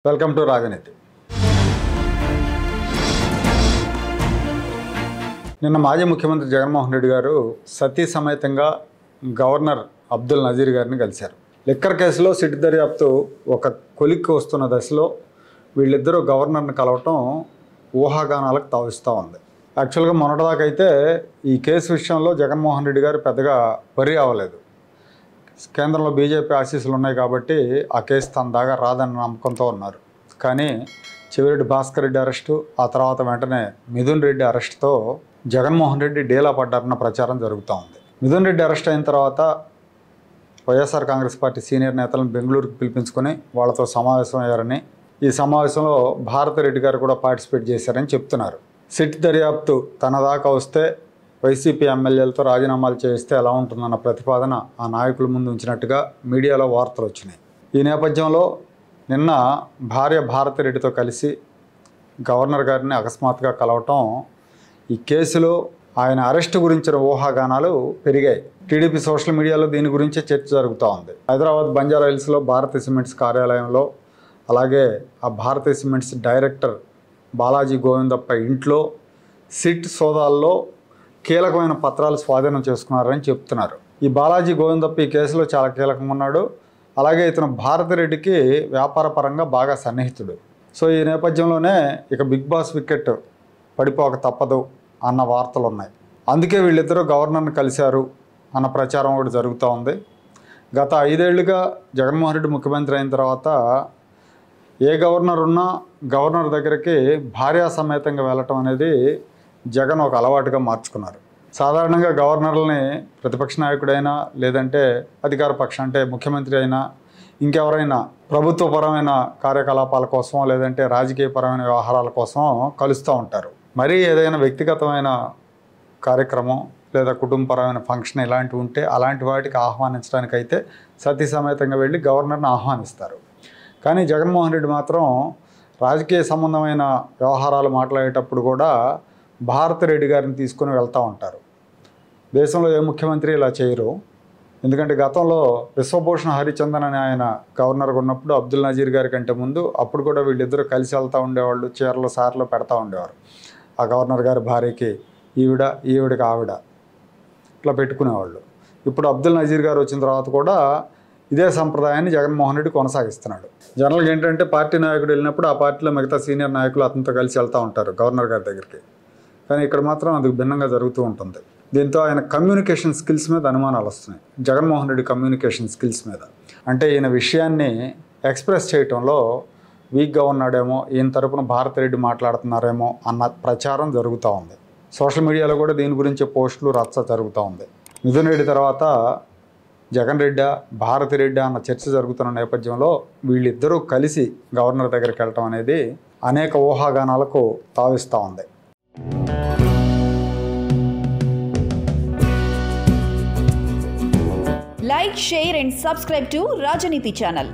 Welcome to రాజనీతి. నిన్న మాజీ ముఖ్యమంత్రి జగన్మోహన్ రెడ్డి గారు సతీ సమేతంగా గవర్నర్ అబ్దుల్ నజీర్ గారిని కలిశారు. లిక్కర్ కేసులో సిట్ దర్యాప్తు ఒక కొలిక్కి వస్తున్న దశలో వీళ్ళిద్దరూ గవర్నర్ని కలవటం ఊహాగానాలకు తావిస్తూ ఉంది. యాక్చువల్గా మొన్నటిదాకైతే ఈ కేసు విషయంలో జగన్మోహన్ రెడ్డి గారు పెద్దగా వరి అవ్వలేదు. కేంద్రంలో బీజేపీ ఆశీస్సులు ఉన్నాయి కాబట్టి ఆ కేసు తన దాకా రాదన్న నమ్మకంతో ఉన్నారు. కానీ చెవిరెడ్డి భాస్కర్ రెడ్డి అరెస్టు, ఆ తర్వాత వెంటనే మిథున్ రెడ్డి అరెస్టుతో జగన్మోహన్ రెడ్డి డీలా పడ్డారన్న ప్రచారం జరుగుతూ ఉంది. మిథున్ రెడ్డి అరెస్ట్ అయిన తర్వాత వైఎస్ఆర్ కాంగ్రెస్ పార్టీ సీనియర్ నేతలను బెంగళూరుకు పిలిపించుకొని వాళ్ళతో సమావేశం అయ్యారని, ఈ సమావేశంలో భారతిరెడ్డి గారు కూడా పార్టిసిపేట్ చేశారని చెప్తున్నారు. సిట్ దర్యాప్తు తన దాకా వస్తే వైసీపీ ఎమ్మెల్యేలతో రాజీనామాలు చేయిస్తే ఎలా ఉంటుందన్న ప్రతిపాదన ఆ నాయకుల ముందు ఉంచినట్టుగా మీడియాలో వార్తలు వచ్చినాయి. ఈ నేపథ్యంలో నిన్న భార్య భారతిరెడ్డితో కలిసి గవర్నర్ గారిని అకస్మాత్తుగా కలవటం ఈ కేసులో ఆయన అరెస్టు గురించిన ఊహాగానాలు పెరిగాయి. టీడీపీ సోషల్ మీడియాలో దీని గురించే చర్చ జరుగుతూ ఉంది. హైదరాబాద్ బంజారా హిల్స్లో భారతీ సిమెంట్స్ కార్యాలయంలో, అలాగే ఆ భారతీ సిమెంట్స్ డైరెక్టర్ బాలాజీ గోవిందప్ప ఇంట్లో సిట్ సోదాల్లో కీలకమైన పత్రాలు స్వాధీనం చేసుకున్నారని చెప్తున్నారు. ఈ బాలాజీ గోవిందప్ప ఈ కేసులో చాలా కీలకంగా ఉన్నాడు. అలాగే ఇతను భారతిరెడ్డికి వ్యాపారపరంగా బాగా సన్నిహితుడు. సో ఈ నేపథ్యంలోనే ఇక బిగ్ బాస్ వికెట్ పడిపోక తప్పదు అన్న వార్తలు ఉన్నాయి. అందుకే వీళ్ళిద్దరూ గవర్నర్ని కలిశారు అన్న ప్రచారం కూడా జరుగుతూ ఉంది. గత 5 ఏళ్లుగా జగన్మోహన్ రెడ్డి ముఖ్యమంత్రి అయిన తర్వాత ఏ గవర్నర్ ఉన్నా గవర్నర్ దగ్గరికి భార్యా సమేతంగా వెళ్ళటం అనేది జగన్ ఒక అలవాటుగా మార్చుకున్నారు. సాధారణంగా గవర్నర్లని ప్రతిపక్ష నాయకుడైనా, లేదంటే అధికార పక్షం అంటే ముఖ్యమంత్రి అయినా, ఇంకెవరైనా ప్రభుత్వపరమైన కార్యకలాపాల కోసం, లేదంటే రాజకీయపరమైన వ్యవహారాల కోసం కలుస్తూ ఉంటారు. మరీ ఏదైనా వ్యక్తిగతమైన కార్యక్రమం లేదా కుటుంబపరమైన ఫంక్షన్ ఇలాంటివి ఉంటే అలాంటి వాటికి ఆహ్వానించడానికైతే సతీ సమేతంగా వెళ్ళి గవర్నర్ని ఆహ్వానిస్తారు. కానీ జగన్మోహన్ రెడ్డి మాత్రం రాజకీయ సంబంధమైన వ్యవహారాలు మాట్లాడేటప్పుడు కూడా భారతిరెడ్డి గారిని తీసుకుని వెళ్తూ ఉంటారు. దేశంలో ఏ ముఖ్యమంత్రి ఇలా చేయరు. ఎందుకంటే గతంలో విశ్వభూషణ్ హరిచందన్ అని ఆయన గవర్నర్గా ఉన్నప్పుడు అబ్దుల్ నజీర్ గారి కంటే ముందు అప్పుడు కూడా వీళ్ళిద్దరూ కలిసి వెళ్తూ ఉండేవాళ్ళు. చీరలు సార్లు పెడతా ఉండేవారు. ఆ గవర్నర్ గారి భార్యకి ఈవిడికి ఆవిడ ఇట్లా పెట్టుకునేవాళ్ళు. ఇప్పుడు అబ్దుల్ నజీర్ గారు వచ్చిన తర్వాత కూడా ఇదే సంప్రదాయాన్ని జగన్మోహన్ రెడ్డి కొనసాగిస్తున్నాడు. జనరల్గా ఏంటంటే పార్టీ నాయకుడు వెళ్ళినప్పుడు ఆ పార్టీలో మిగతా సీనియర్ నాయకులు అతనితో కలిసి వెళ్తూ ఉంటారు గవర్నర్ గారి దగ్గరికి. కానీ ఇక్కడ మాత్రం అందుకు భిన్నంగా జరుగుతూ ఉంటుంది. దీంతో ఆయన కమ్యూనికేషన్ స్కిల్స్ మీద అనుమానాలు వస్తున్నాయి. జగన్మోహన్ రెడ్డి కమ్యూనికేషన్ స్కిల్స్ మీద, అంటే ఈయన విషయాన్ని ఎక్స్ప్రెస్ చేయటంలో వీక్గా ఉన్నాడేమో, ఈయన తరపున భారతిరెడ్డి మాట్లాడుతున్నారేమో అన్న ప్రచారం జరుగుతూ ఉంది. సోషల్ మీడియాలో కూడా దీని గురించి పోస్టులు రచ్చ జరుగుతూ ఉంది. మిథున్ రెడ్డి తర్వాత జగన్ రెడ్డి, భారతిరెడ్డి అన్న చర్చ జరుగుతున్న నేపథ్యంలో వీళ్ళిద్దరూ కలిసి గవర్నర్ దగ్గరికి వెళ్ళటం అనేది అనేక ఊహాగానాలకు తావిస్తూ ఉంది. Like, share and subscribe to Rajaniti channel.